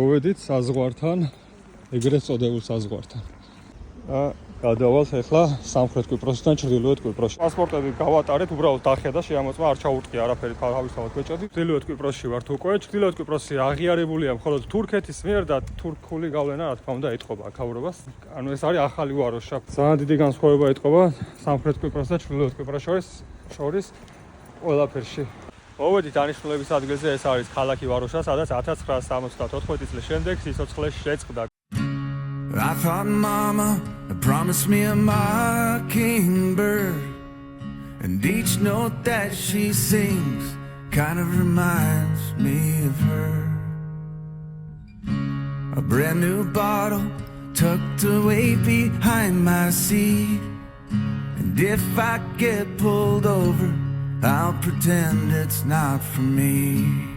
მოვედით საზღვართან, ეგრეთ წოდებულ საზღვართან. გადავალთ ახლა სამხრეთ კვიპროსიდან ჩრდილოეთ კვიპროსში. პასპორტები გავატარეთ, უბრალოდ დახედა, შეამოწმა, არ ჩაურტყია არაფერი, თავისთავად გვეჭოდი. ჩრდილოეთ კვიპროსში ვართ უკვე. ჩრდილოეთ კვიპროსი აღიარებულია მხოლოდ თურქეთის მიერ და თურქული გავლენა, რა თქმა უნდა, ეთყობა აქაურობას. ანუ ეს არის ახალი ვაროშა. ძალიან დიდი განსხვავება ეთყობა სამხრეთ კვიპროსს და ჩრდილოეთ კვიპროს შორის ყველაფერში. მოვედით დანიშნულების ადგილზე, ეს არის ქალაქი ვაროშა, სადაც 1974 წლის შემდეგ სიცოცხლე შეწყდა. I thought mama promised me a mockingbird, and each note that she sings kind of reminds me of her. A brand new bottle tucked away behind my seat, and if I get pulled over, I'll pretend it's not for me.